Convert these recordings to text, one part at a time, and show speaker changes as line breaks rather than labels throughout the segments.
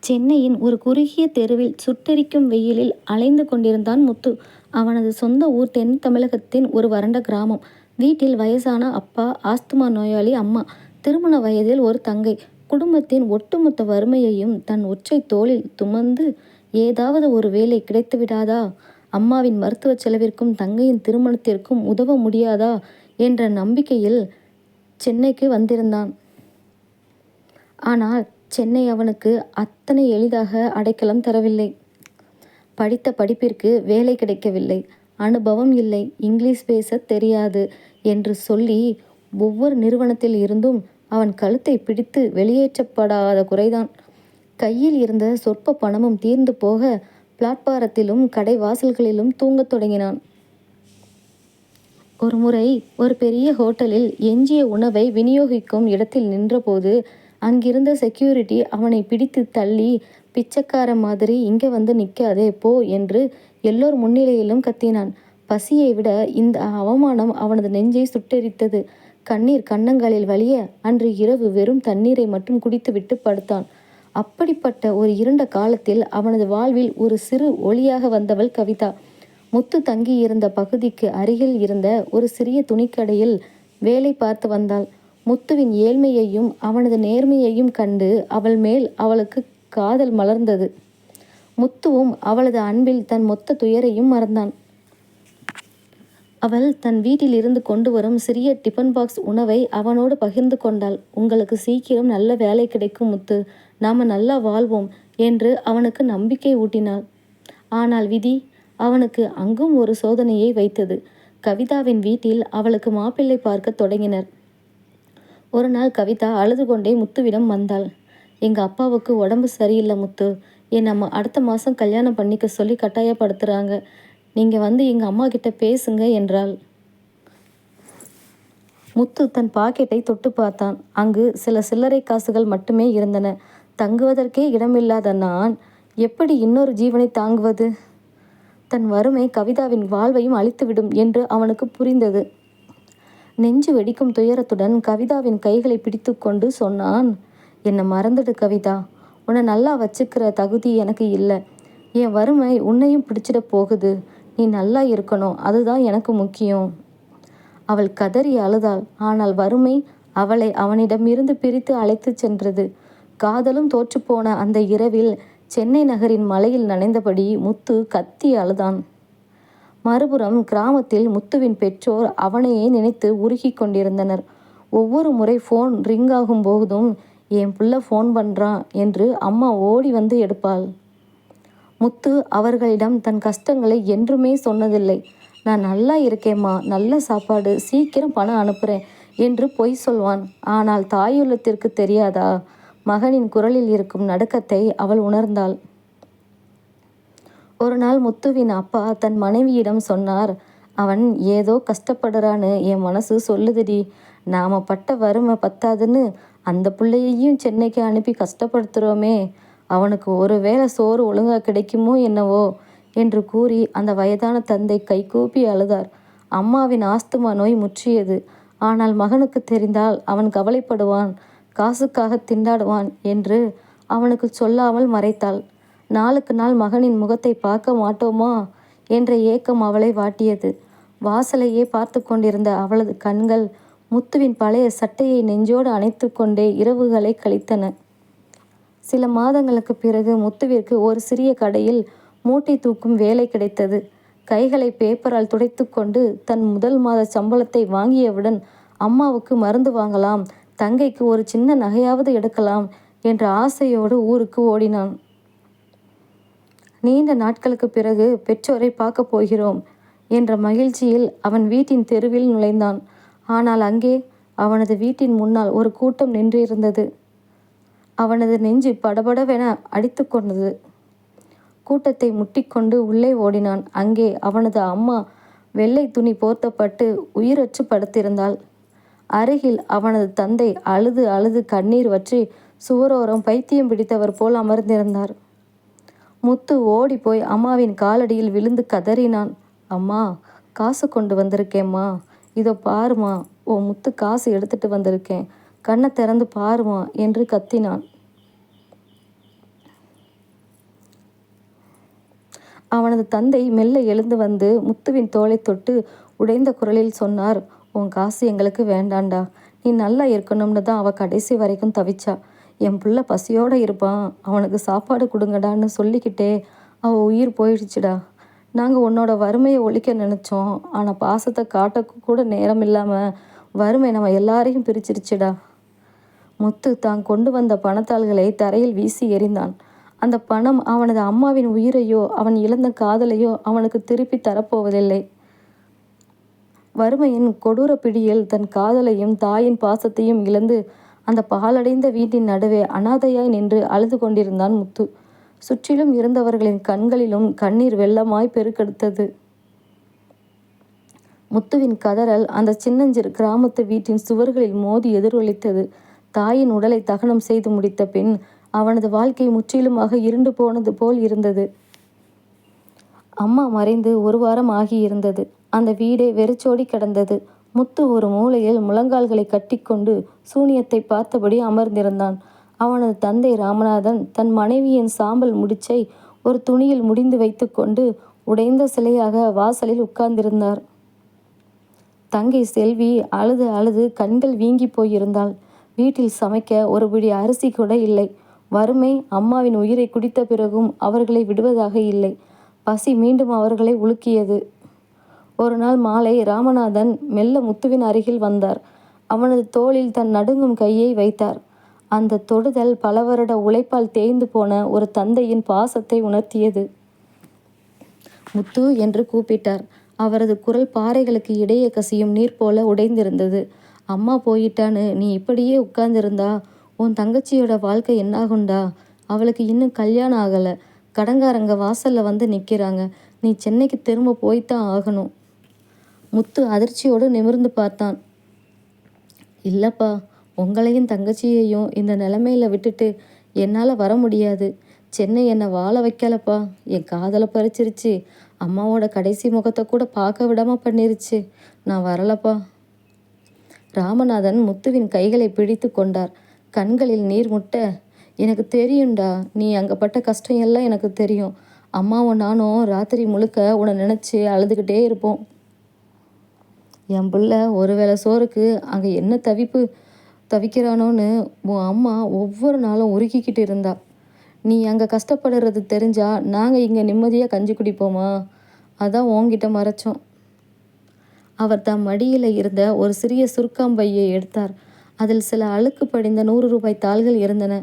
சென்னையின் ஒரு குறுகிய தெருவில் சுட்டெரிக்கும் வெயிலில் அலைந்து கொண்டிருந்தான் முத்து. அவனது சொந்த ஊர் தென் தமிழகத்தின் ஒரு வறண்ட கிராமம். வீட்டில் வயசான அப்பா, ஆஸ்துமா நோயாளி அம்மா, திருமண வயதில் ஒரு தங்கை. குடும்பத்தின் ஒட்டுமொத்த வறுமையையும் தன் ஒற்றை தோளில் சுமந்து ஏதாவது ஒரு வேலை கிடைத்துவிடாதா, அம்மாவின் மருத்துவ செலவிற்கும் தங்கையின் திருமணத்திற்கும் உதவ முடியாதா என்ற நம்பிக்கையில் சென்னைக்கு வந்திருந்தான். ஆனால் சென்னை அவனுக்கு அத்தனை எளிதாக அடைக்கலம் தரவில்லை. படித்த படிப்பிற்கு வேலை கிடைக்கவில்லை, அனுபவம் இல்லை, இங்கிலீஷ் பேச தெரியாது என்று சொல்லி ஒவ்வொரு நிறுவனத்தில் இருந்தும் அவன் கழுத்தை பிடித்து வெளியேற்றப்படாத குறைதான். கையில் இருந்த சொற்ப பணமும் தீர்ந்து போக பிளாட்பாரத்திலும் கடை வாசல்களிலும் தூங்கத் தொடங்கினான். ஒரு முறை ஒரு பெரிய ஹோட்டலில் எஞ்சிய உணவை விநியோகிக்கும் இடத்தில் நின்றபோது அங்கிருந்த செக்யூரிட்டி அவனை பிடித்து தள்ளி, பிச்சைக்கார மாதிரி இங்கே வந்து நிற்காதே போ என்று எல்லோர் முன்னிலையிலும் கத்தினான். பசியை விட இந்த அவமானம் அவனது நெஞ்சை சுட்டெரித்தது. கண்ணீர் கன்னங்களில் வலிய அன்று இரவு வெறும் தண்ணீரை மட்டும் குடித்துவிட்டு படுத்தான். அப்படிப்பட்ட ஒரு இருண்ட காலத்தில் அவனது வாழ்வில் ஒரு சிறு ஒளியாக வந்தவள் கவிதா. முத்து தங்கியிருந்த பகுதிக்கு அருகில் இருந்த ஒரு சிறிய துணிக்கடையில் வேலை பார்த்து வந்தாள். முத்துவின் ஏழ்மையையும் அவனது நேர்மையையும் கண்டு அவள் மேல் அவளுக்கு காதல் மலர்ந்தது. முத்துவும் அவளது அன்பில் தன் மொத்த துயரையும் மறந்தான். அவள் தன் வீட்டில் இருந்து கொண்டு வரும் சிறிய டிஃபன் பாக்ஸ் உணவை அவனோடு பகிர்ந்து கொண்டாள். உங்களுக்கு சீக்கிரம் நல்ல வேலை கிடைக்கும் முத்து, நாம நல்லா வாழ்வோம் என்று அவனுக்கு நம்பிக்கை ஊட்டினாள். ஆனால் விதி அவனுக்கு அங்கும் ஒரு சோதனையை வைத்தது. கவிதாவின் வீட்டில் அவளுக்கு மாப்பிள்ளை பார்க்க தொடங்கினர். ஒரு நாள் கவிதா அழுது கொண்டே முத்துவிடம் வந்தாள். எங்கள் அப்பாவுக்கு உடம்பு சரியில்லை முத்து, நம்ம அடுத்த மாதம் கல்யாணம் பண்ணிக்க சொல்லி கட்டாயப்படுத்துகிறாங்க. நீங்கள் வந்து எங்கள் அம்மா கிட்ட பேசுங்க என்றாள். முத்து தன் பாக்கெட்டை தொட்டு பார்த்தான். அங்கு சில சில்லறை காசுகள் மட்டுமே இருந்தன. தங்குவதற்கே இடமில்லாத நான் எப்படி இன்னொரு ஜீவனை தாங்குவது? தன் வறுமை கவிதாவின் வாழ்வையும் அழித்துவிடும் என்று அவனுக்கு புரிந்தது. நெஞ்சு வெடிக்கும் துயரத்துடன் கவிதாவின் கைகளை பிடித்து கொண்டு சொன்னான். என்னை மறந்துடு கவிதா, உன்னை நல்லா வச்சுக்கிற தகுதி எனக்கு இல்லை. என் வறுமை உன்னையும் பிடிச்சிட போகுது. நீ நல்லா இருக்கணும், அதுதான் எனக்கு முக்கியம். அவள் கதறி அழுதாள். ஆனால் வறுமை அவளை அவனிடமிருந்து பிரித்து அழைத்து சென்றது. காதலும் தோற்றுப்போன அந்த இரவில் சென்னை நகரின் மலையில் நனைந்தபடி முத்து கத்தி அழுதான். மறுபுறம் கிராமத்தில் முத்துவின் பெற்றோர் அவனையே நினைத்து உருகி கொண்டிருந்தனர். ஒவ்வொரு முறை ஃபோன் ரிங் ஆகும் போதும் என் புள்ள ஃபோன் பண்ணுறான் என்று அம்மா ஓடி வந்து எடுப்பாள். முத்து அவர்களிடம் தன் கஷ்டங்களை என்றுமே சொன்னதில்லை. நான் நல்லா இருக்கேம்மா, நல்ல சாப்பாடு, சீக்கிரம் பணம் அனுப்புகிறேன் என்று பொய் சொல்வான். ஆனால் தாயுள்ளத்திற்கு தெரியாதா? மகனின் குரலில் இருக்கும் நடுக்கத்தை அவள் உணர்ந்தாள். ஒரு நாள் முத்துவின் அப்பா தன் மனைவியிடம் சொன்னார். அவன் ஏதோ கஷ்டப்படுறான்னு என் மனசு சொல்லுதுடி. நாம பட்ட வறுமை பத்தாதுன்னு அந்த பிள்ளையையும் சென்னைக்கு அனுப்பி கஷ்டப்படுத்துகிறோமே. அவனுக்கு ஒரு வேளை சோறு ஒழுங்கா கிடைக்குமோ என்னவோ என்று கூறி அந்த வயதான தந்தை கைகூப்பி அழுதார். அம்மாவின் ஆஸ்துமா நோய் முற்றியது. ஆனால் மகனுக்கு தெரிந்தால் அவன் கவலைப்படுவான், காசுக்காக திண்டாடுவான் என்று அவனுக்கு சொல்லாமல் மறைத்தாள். நாளுக்கு நாள் மகனின் முகத்தை பார்க்க மாட்டோமா என்ற ஏக்கம் அவளை வாட்டியது. வாசலையே பார்த்து கொண்டிருந்த அவளது கண்கள் முத்துவின் பழைய சட்டையை நெஞ்சோடு அணைத்து கொண்டே இரவுகளை கழித்தன. சில மாதங்களுக்கு பிறகு முத்துவிற்கு ஒரு சிறிய கடையில் மூட்டை தூக்கும் வேலை கிடைத்தது. கைகளை பேப்பரால் துடைத்து கொண்டு தன் முதல் மாத சம்பளத்தை வாங்கியவுடன் அம்மாவுக்கு மருந்து வாங்கலாம், தங்கைக்கு ஒரு சின்ன நகையாவது எடுக்கலாம் என்ற ஆசையோடு ஊருக்கு ஓடினான். நீண்ட நாட்களுக்கு பிறகு பெற்றோரை பார்க்க போகிறோம் என்ற மகிழ்ச்சியில் அவன் வீட்டின் தெருவில் நுழைந்தான். ஆனால் அங்கே அவனது வீட்டின் முன்னால் ஒரு கூட்டம் நின்றிருந்தது. அவனது நெஞ்சு படபடவென அடித்து கொண்டது. கூட்டத்தை முட்டிக்கொண்டு உள்ளே ஓடினான். அங்கே அவனது அம்மா வெள்ளை துணி போர்த்தப்பட்டு உயிரற்று படுத்திருந்தாள். அருகில் அவனது தந்தை அழுது அழுது கண்ணீர் வற்றி சுவரோரம் பைத்தியம் பிடித்தவர் போல் அமர்ந்திருந்தார். முத்து ஓடி போய் அம்மாவின் காலடியில் விழுந்து கதறினான். அம்மா, காசு கொண்டு வந்திருக்கேம்மா, இதோ பாருமா, ஓ முத்து காசு எடுத்துட்டு வந்திருக்கேன், கண்ணை திறந்து பாருமா என்று கத்தினான். அவனது தந்தை மெல்ல எழுந்து வந்து முத்துவின் தோளை தொட்டு உடைந்த குரலில் சொன்னார், உன் காசு எங்களுக்கு வேண்டாண்டா. நீ நல்லா இருக்கணும்னு தான் அவள் கடைசி வரைக்கும் தவிச்சா. என் புள்ள பசியோடு இருப்பான், அவனுக்கு சாப்பாடு கொடுங்கடான்னு சொல்லிக்கிட்டே அவள் உயிர் போயிடுச்சுடா. நாங்கள் உன்னோட வறுமையை ஒழிக்க நினச்சோம். ஆனால் பாசத்தை காட்ட கூட நேரம் இல்லாமல் வறுமை நம்ம எல்லாரையும் பிரிச்சிருச்சுடா. முத்து தான் கொண்டு வந்த பணத்தாள்களை தரையில் வீசி எறிந்தான். அந்த பணம் அவனது அம்மாவின் உயிரையோ அவன் இழந்த காதலையோ அவனுக்கு திருப்பி தரப்போவதில்லை. வறுமையின் கொடூர பிடியில் தன் காதலையும் தாயின் பாசத்தையும் இழந்து அந்த பாலடைந்த வீட்டின் நடுவே அனாதையாய் நின்று அழுது கொண்டிருந்தான் முத்து. சுற்றிலும் இருந்தவர்களின் கண்களிலும் கண்ணீர் வெள்ளமாய் பெருக்கெடுத்தது. முத்துவின் கதறல் அந்த சின்னஞ்சிறு கிராமத்து வீட்டின் சுவர்களில் மோதி எதிரொலித்தது. தாயின் உடலை தகனம் செய்து முடித்த பின் அவனது வாழ்க்கை முற்றிலுமாக இருண்டு போனது போல் இருந்தது. அம்மா மறைந்து 1 வாரம் ஆகியிருந்தது. அந்த வீடே வெறிச்சோடி கிடந்தது. முத்து ஒரு மூலையில் முழங்கால்களை கட்டிக்கொண்டு சூனியத்தை பார்த்தபடி அமர்ந்திருந்தான். அவனது தந்தை ராமநாதன் தன் மனைவியின் சாம்பல் முடிச்சை ஒரு துணியில் முடிந்து வைத்து கொண்டு உடைந்த சிலையாக வாசலில் உட்கார்ந்திருந்தார். தங்கை செல்வி அழுது அழுது கண்கள் வீங்கி போயிருந்தாள். வீட்டில் சமைக்க ஒரு பிடி அரிசி கூட இல்லை. வறுமை அம்மாவின் உயிரை குடித்த பிறகும் அவர்களை விடுவதாக இல்லை. பசி மீண்டும் அவர்களை உலுக்கியது. ஒரு நாள் மாலை ராமநாதன் மெல்ல முத்துவின் அருகில் வந்தார். அவனது தோளில் தன் நடுங்கும் கையை வைத்தார். அந்த தொடுதல் பல வருட உழைப்பால் தேய்ந்து போன ஒரு தந்தையின் பாசத்தை உணர்த்தியது. முத்து என்று கூப்பிட்டார். அவரது குரல் பாறைகளுக்கு இடையே கசியும் நீர் போல உடைந்திருந்தது. அம்மா போயிட்டான்னு நீ இப்படியே உட்கார்ந்திருந்தா உன் தங்கச்சியோட வாழ்க்கை என்னாகுண்டா? அவளுக்கு இன்னும் கல்யாணம் ஆகலை. கடங்காரங்க வாசல்ல வந்து நிற்கிறாங்க. நீ சென்னைக்கு திரும்ப போய்த்தான் ஆகணும். முத்து அதிர்ச்சியோடு நிமிர்ந்து பார்த்தான். இல்லப்பா, உங்களையும் தங்கச்சியையும் இந்த நிலைமையில விட்டுட்டு என்னால் வர முடியாது. சென்னை என்னை வாழ வைக்கலப்பா. என் காதலை பறிச்சிருச்சு. அம்மாவோட கடைசி முகத்தை கூட பார்க்க விடாம பண்ணிருச்சு. நான் வரலப்பா. ராமநாதன் முத்துவின் கைகளை பிடித்து கொண்டார். கண்களில் நீர் முட்ட, எனக்கு தெரியும்டா, நீ அங்கே பட்ட கஷ்டம் எல்லாம் எனக்கு தெரியும். அம்மாவும் நானும் ராத்திரி முழுக்க உன்னை நினச்சி அழுதுகிட்டே இருப்போம். என் பிள்ளை ஒருவேளை சோறுக்கு அங்கே என்ன தவிக்கிறானோன்னு உன் அம்மா ஒவ்வொரு நாளும் உருக்கிக்கிட்டு இருந்தா. நீ அங்கே கஷ்டப்படுறது தெரிஞ்சா நாங்கள் இங்கே நிம்மதியாக கஞ்சி குடிப்போமா? அதான் உன்கிட்ட மறைச்சோம். அவர் தம் மடியில் இருந்த ஒரு சிறிய சுருக்காம்பையை எடுத்தார். அதில் சில அழுக்கு படிந்த 100 ரூபாய் தாள்கள் இருந்தன.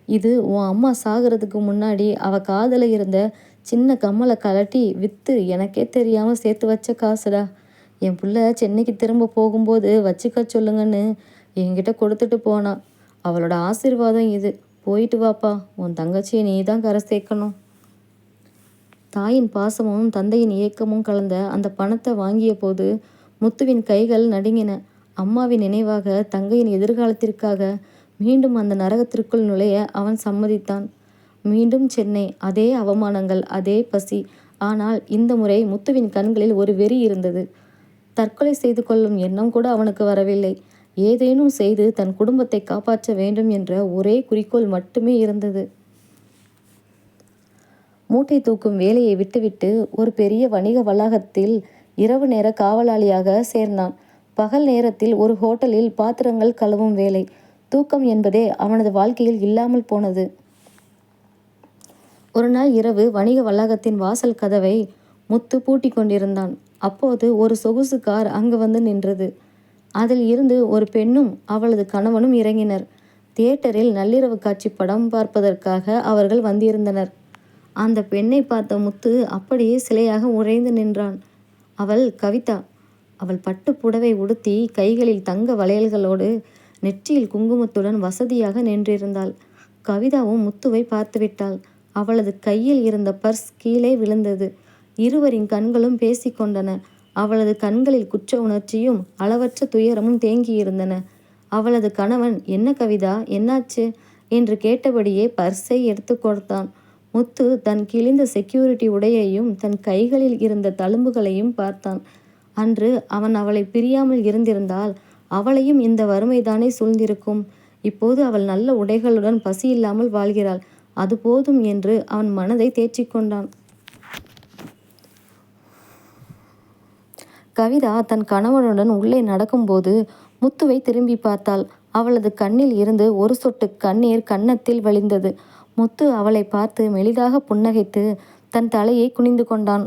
இது உன் அம்மா சாகிறதுக்கு முன்னாடி அவ காதில் இருந்த சின்ன கம்மலை கலட்டி விற்று எனக்கே தெரியாமல் சேர்த்து வச்ச காசுடா. என் புள்ள சென்னைக்கு திரும்ப போகும்போது வச்சுக்க சொல்லுங்கன்னு என்கிட்ட கொடுத்துட்டு போனா. அவளோட ஆசீர்வாதம் இது. போயிட்டு வாப்பா. உன் தங்கச்சியை நீ தான் கரை சேர்க்கணும். தாயின் பாசமும் தந்தையின் ஏக்கமும் கலந்த அந்த பணத்தை வாங்கிய போது முத்துவின் கைகள் நடுங்கின. அம்மாவின் நினைவாக, தங்கையின் எதிர்காலத்திற்காக மீண்டும் அந்த நரகத்திற்குள் நுழைய அவன் சம்மதித்தான். மீண்டும் சென்னை, அதே அவமானங்கள், அதே பசி. ஆனால் இந்த முறை முத்துவின் கண்களில் ஒரு வெறி இருந்தது. தற்கொலை செய்து கொள்ளும் எண்ணம் கூட அவனுக்கு வரவில்லை. ஏதேனும் செய்து தன் குடும்பத்தை காப்பாற்ற வேண்டும் என்ற ஒரே குறிக்கோள் மட்டுமே இருந்தது. மூட்டை தூக்கும் வேலையை விட்டுவிட்டு ஒரு பெரிய வணிக வளாகத்தில் இரவு நேர காவலாளியாக சேர்ந்தான். பகல் நேரத்தில் ஒரு ஹோட்டலில் பாத்திரங்கள் கழுவும் வேலை. தூக்கம் என்பதே அவனது வாழ்க்கையில் இல்லாமல் போனது. ஒரு நாள் இரவு வணிக வளாகத்தின் வாசல் கதவை முத்து பூட்டி கொண்டிருந்தான். அப்போது ஒரு சொகுசு கார் அங்கு வந்து நின்றது. அதில் இருந்து ஒரு பெண்ணும் அவளது கணவனும் இறங்கினர். தியேட்டரில் நள்ளிரவு காட்சி படம் பார்ப்பதற்காக அவர்கள் வந்திருந்தனர். அந்த பெண்ணை பார்த்த முத்து அப்படியே சிலையாக உறைந்து நின்றான். அவள் கவிதா. அவள் பட்டு புடவை உடுத்தி கைகளில் தங்க வளையல்களோடு நெற்றியில் குங்குமத்துடன் வசதியாக நின்றிருந்தாள். கவிதாவும் முத்துவை பார்த்துவிட்டாள். அவளது கையில் இருந்த பர்ஸ் கீழே விழுந்தது. இருவரின் கண்களும் பேசிக்கொண்டன. அவளது கண்களில் குற்ற உணர்ச்சியும் அளவற்ற துயரமும் தேங்கியிருந்தன. அவளது கணவன், என்ன கவிதா, என்னாச்சு என்று கேட்டபடியே பர்ஸை எடுத்து கொடுத்தான். முத்து தன் கிழிந்த செக்யூரிட்டி உடையையும் தன் கைகளில் இருந்த தழும்புகளையும் பார்த்தான். அன்று அவன் அவளை பிரியாமல் இருந்திருந்தால் அவளையும் இந்த வறுமைதானே சூழ்ந்திருக்கும். இப்போது அவள் நல்ல உடைகளுடன் பசி இல்லாமல் வாழ்கிறாள். அது போதும் என்று அவன் மனதை தேற்றிக்கொண்டான். கவிதா தன் கணவனுடன் உள்ளே நடக்கும்போது முத்துவை திரும்பி பார்த்தாள். அவளது கண்ணில் இருந்து ஒரு சொட்டு கண்ணீர் கன்னத்தில் வழிந்தது. முத்து அவளை பார்த்து மெலிதாக புன்னகைத்து தன் தலையை குனிந்து கொண்டான்.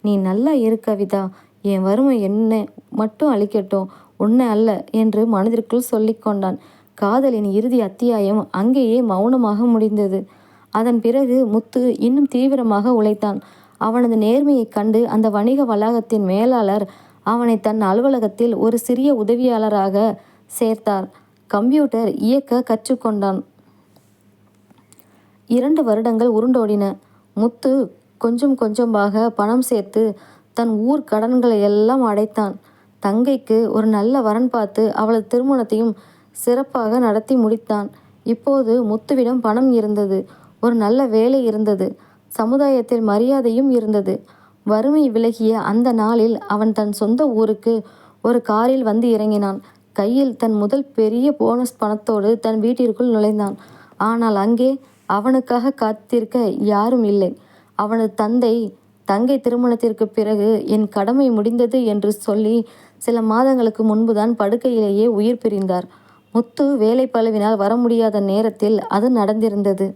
நீ நல்லா இரு கவிதா, என் வறுமை என்ன மட்டும் அழிக்கட்டும், உன்னை அல்ல என்று மனதிற்குள் சொல்லிக்கொண்டான். காதலின் இறுதி அத்தியாயம் அங்கேயே மௌனமாக முடிந்தது. அதன் பிறகு முத்து இன்னும் தீவிரமாக உழைத்தான். அவனது நேர்மையைக் கண்டு அந்த வணிக வளாகத்தின் மேலாளர் அவனை தன் அலுவலகத்தில் ஒரு சிறிய உதவியாளராக சேர்த்தார். கம்ப்யூட்டர் இயக்க கற்றுக்கொண்டான். 2 வருடங்கள் உருண்டோடின. முத்து கொஞ்சம் கொஞ்சமாக பணம் சேர்த்து தன் ஊர் கடன்களை எல்லாம் அடைத்தான். தங்கைக்கு ஒரு நல்ல வரன் பார்த்து அவளது திருமணத்தையும் சிறப்பாக நடத்தி முடித்தான். இப்போது முத்துவிடம் பணம் இருந்தது, ஒரு நல்ல வேலை இருந்தது, சமுதாயத்தில் மரியாதையும் இருந்தது. வறுமை விலகிய அந்த நாளில் அவன் தன் சொந்த ஊருக்கு ஒரு காரில் வந்து இறங்கினான். கையில் தன் முதல் பெரிய போனஸ் பணத்தோடு தன் வீட்டிற்குள் நுழைந்தான். ஆனால் அங்கே அவனுக்காக காத்திருக்க யாரும் இல்லை. அவனது தங்கை திருமணத்திற்கு பிறகு என் கடமை முடிந்தது என்று சொல்லி சில மாதங்களுக்கு முன்புதான் படுக்கையிலேயே உயிர் பிரிந்தார். முத்து வேலை பளுவினால் வர முடியாத நேரத்தில் அது நடந்திருந்தது.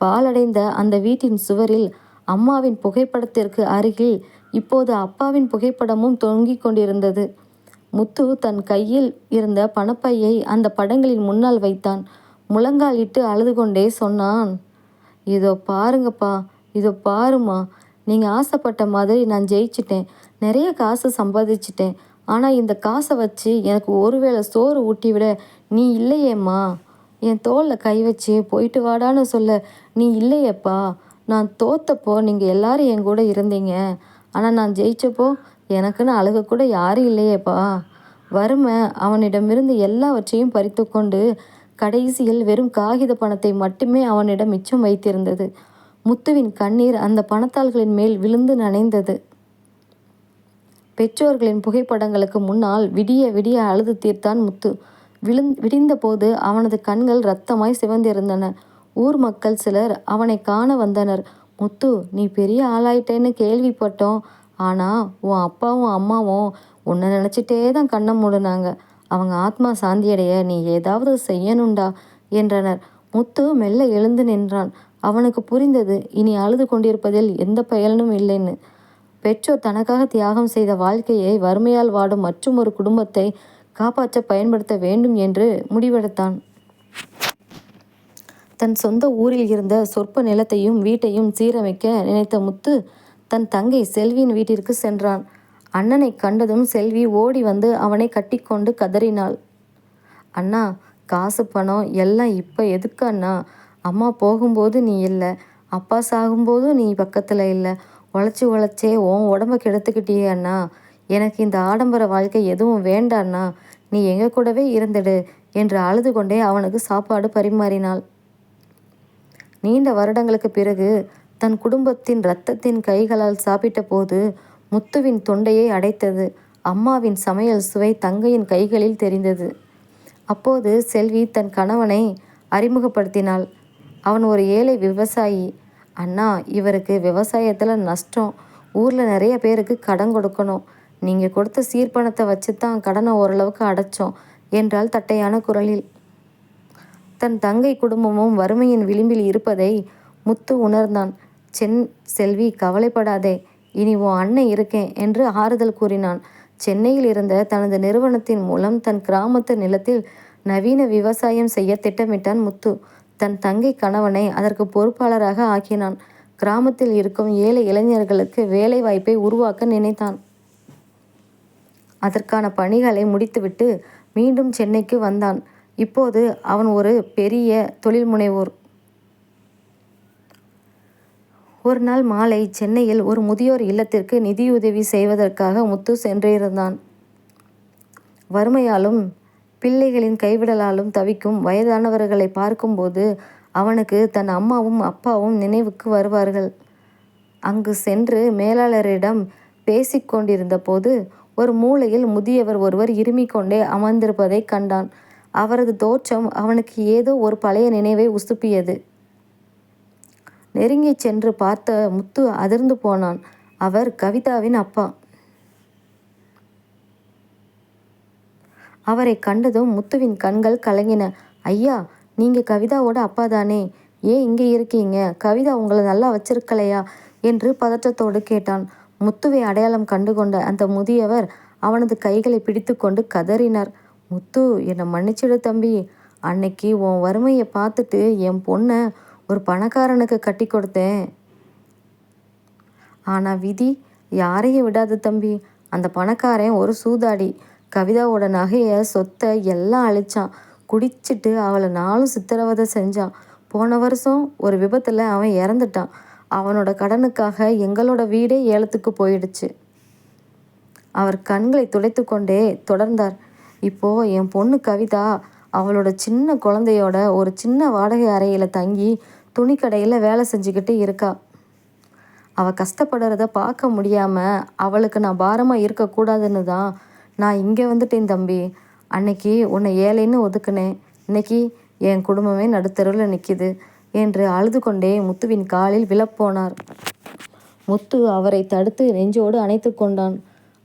பாழடைந்த அந்த வீட்டின் சுவரில் அம்மாவின் புகைப்படத்திற்கு அருகில் இப்போது அப்பாவின் புகைப்படமும் தொங்கிக் கொண்டிருந்தது. முத்து தன் கையில் இருந்த பணப்பையை அந்த படங்களின் முன்னால் வைத்தான். முழங்கால் இட்டு அழுது கொண்டே சொன்னான், இதோ பாருங்கப்பா, இதோ பாருமா, நீங்கள் ஆசைப்பட்ட மாதிரி நான் ஜெயிச்சிட்டேன், நிறைய காசு சம்பாதிச்சிட்டேன். ஆனால் இந்த காசை வச்சு எனக்கு ஒருவேளை சோறு ஊட்டி விட நீ இல்லையேம்மா. என் தோளில் கை வச்சு போயிட்டு வாடான்னு சொல்ல நீ இல்லையேப்பா. நான் தோத்தப்போ நீங்கள் எல்லாரும் என் கூட இருந்தீங்க. ஆனால் நான் ஜெயிச்சப்போ எனக்குன்னு அழுகக்கூட யாரும் இல்லையேப்பா. வறுமை அவனிடமிருந்து எல்லாவற்றையும் பறித்து கொண்டு கடைசியில் வெறும் காகித பணத்தை மட்டுமே அவனிடம் மிச்சம் வைத்திருந்தது. முத்துவின் கண்ணீர் அந்த பணத்தாள்களின் மேல் விழுந்து நனைந்தது. பெற்றோர்களின் புகைப்படங்களுக்கு முன்னால் விடிய விடிய அழுது தீர்த்தான் முத்து. விடிந்தபோது அவனது கண்கள் இரத்தமாய் சிவந்திருந்தன. ஊர் மக்கள் சிலர் அவனை காண வந்தனர். முத்து, நீ பெரிய ஆளாயிட்டேன்னு கேள்விப்பட்டோம். ஆனால் உன் அப்பாவும் அம்மாவும் உன்னை நினச்சிட்டே தான் கண்ணை மூடினாங்க. அவங்க ஆத்மா சாந்தியடைய நீ ஏதாவது செய்யணுண்டா என்றனர். முத்து மெல்ல எழுந்து நின்றான். அவனுக்கு புரிந்தது, இனி அழுது கொண்டிருப்பதில் எந்த பயனும் இல்லைன்னு. பெற்றோர் தனக்காக தியாகம் செய்த வாழ்க்கையை வறுமையால் வாடும் மற்றும் ஒரு குடும்பத்தை காப்பாற்ற பயன்படுத்த வேண்டும் என்று முடிவெடுத்தான். தன் சொந்த ஊரில் இருந்த சொற்ப நிலத்தையும் வீட்டையும் சீரமைக்க நினைத்த முத்து தன் தங்கை செல்வியின் வீட்டிற்கு சென்றான். அண்ணனை கண்டதும் செல்வி ஓடி வந்து அவனை கட்டிக்கொண்டு கதறினாள். அண்ணா, காசு பணம் எல்லாம் இப்போ எதுக்கு அண்ணா? அம்மா போகும்போது நீ இல்லை, அப்பா சாகும்போது நீ பக்கத்தில் இல்லை. உழைச்சே உன் உடம்ப கெடுத்துக்கிட்டியே அண்ணா. எனக்கு இந்த ஆடம்பர வாழ்க்கை எதுவும் வேண்டாண்ணா, நீ எங்கள் கூடவே இருந்துடு என்று அழுது கொண்டே அவனுக்கு சாப்பாடு பரிமாறினாள். நீண்ட வருடங்களுக்கு பிறகு தன் குடும்பத்தின் இரத்தத்தின் கைகளால் சாப்பிட்ட போது முத்துவின் தொண்டையை அடைத்தது. அம்மாவின் சமையல் சுவை தங்கையின் கைகளில் தெரிந்தது. அப்போது செல்வி தன் கணவனை அறிமுகப்படுத்தினாள். அவன் ஒரு ஏழை விவசாயி. அண்ணா, இவருக்கு விவசாயத்தில் நஷ்டம், ஊரில் நிறைய பேருக்கு கடன் கொடுக்கணும். நீங்கள் கொடுத்த சீர்பணத்தை வச்சு தான் கடனை ஓரளவுக்கு அடைச்சோம் என்றால் தட்டையான குரலில். தன் தங்கை குடும்பமும் வறுமையின் விளிம்பில் இருப்பதை முத்து உணர்ந்தான். செல்வி, கவலைப்படாதே, இனி உன் அண்ணன் இருக்கேன் என்று ஆறுதல் கூறினான். சென்னையில் இருந்த தனது நிறுவனத்தின் மூலம் தன் கிராமத்து நிலத்தில் நவீன விவசாயம் செய்ய திட்டமிட்டான் முத்து. தன் தங்கை கணவனை அதற்கு பொறுப்பாளராக ஆக்கினான். கிராமத்தில் இருக்கும் ஏழை இளைஞர்களுக்கு வேலை வாய்ப்பை உருவாக்க நினைத்தான். அதற்கான பணிகளை முடித்துவிட்டு மீண்டும் சென்னைக்கு வந்தான். இப்போது அவன் ஒரு பெரிய தொழில் முனைவோர். ஒரு நாள் மாலை சென்னையில் ஒரு முதியோர் இல்லத்திற்கு நிதியுதவி செய்வதற்காக முத்து சென்றிருந்தான். வறுமையாலும் பிள்ளைகளின் கைவிடலாலும் தவிக்கும் வயதானவர்களை பார்க்கும்போது அவனுக்கு தன் அம்மாவும் அப்பாவும் நினைவுக்கு வருவார்கள். அங்கு சென்று மேலாளரிடம் பேசிக்கொண்டிருந்த போது ஒரு மூலையில் முதியவர் ஒருவர் இருமிக்கொண்டே அமர்ந்திருப்பதை கண்டான். அவரது தோற்றம் அவனுக்கு ஏதோ ஒரு பழைய நினைவை உசுப்பியது. நெருங்கி சென்று பார்த்த முத்து அதிர்ந்து போனான். அவர் கவிதாவின் அப்பா. அவரை கண்டதும் முத்துவின் கண்கள் கலங்கின. ஐயா, நீங்க கவிதாவோட அப்பா தானே? ஏன் இங்கே இருக்கீங்க? கவிதா உங்களை நல்லா வச்சிருக்கலையா என்று பதற்றத்தோடு கேட்டான். முத்துவை அடையாளம் கண்டுகொண்ட அந்த முதியவர் அவனது கைகளை பிடித்து கொண்டு கதறினார். முத்து, என்னை மன்னிச்சிடு தம்பி. அன்னைக்கு உன் வறுமையை பார்த்துட்டு என் பொண்ணை ஒரு பணக்காரனுக்கு கட்டி கொடுத்தேன். ஆனா விதி யாரையும் விடாது தம்பி. அந்த பணக்காரன் ஒரு சூதாடி. கவிதாவோட நகையை சொத்தை எல்லாம் அழிச்சான். குடிச்சிட்டு அவளை நாளும் சித்திரவதை செஞ்சான். போன வருஷம் ஒரு விபத்தில் அவன் இறந்துட்டான். அவனோட கடனுக்காக எங்களோட வீடே ஏலத்துக்கு போயிடுச்சு. அவர் கண்களை துடைத்து கொண்டே தொடர்ந்தார். இப்போ என் பொண்ணு கவிதா அவளோட சின்ன குழந்தையோட ஒரு சின்ன வாடகை அறையில் தங்கி துணிக்கடையில் வேலை செஞ்சுக்கிட்டு இருக்கா. அவள் கஷ்டப்படுறத பார்க்க முடியாமல் அவளுக்கு நான் பாரமாக இருக்கக்கூடாதுன்னு தான் நான் இங்கே வந்துட்டேன் தம்பி. அன்னைக்கு உன்னை ஏழைன்னு ஒதுக்குனேன். இன்னைக்கு என் குடும்பமே நடுத்தருவில் நிற்கிது என்று அழுது கொண்டே முத்துவின் காலில் விழப்போனார். முத்து அவரை தடுத்து நெஞ்சோடு அணைத்து கொண்டான்.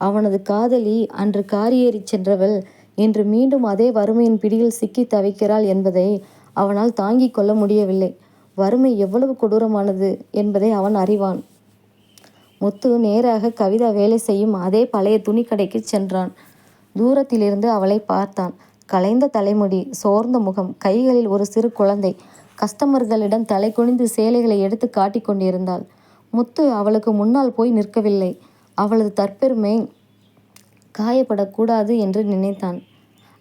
அவனது காதலி அன்று காரியேறி சென்றவள் இன்று மீண்டும் அதே வறுமையின் பிடியில் சிக்கி தவிக்கிறாள் என்பதை அவனால் தாங்கிக் கொள்ள முடியவில்லை. வறுமை எவ்வளவு கொடூரமானது என்பதை அவன் அறிவான். முத்து நேராக கவிதா வேலை செய்யும் அதே பழைய துணிக்கடைக்கு சென்றான். தூரத்திலிருந்து அவளை பார்த்தான். கலைந்த தலைமுடி, சோர்ந்த முகம், கைகளில் ஒரு சிறு குழந்தை. கஸ்டமர்களிடம் தலை குனிந்து சேலைகளை எடுத்து காட்டிக் கொண்டிருந்தாள். முத்து அவளுக்கு முன்னால் போய் நிற்கவில்லை. அவளது தற்பெருமை காயப்படக்கூடாது என்று நினைத்தான்.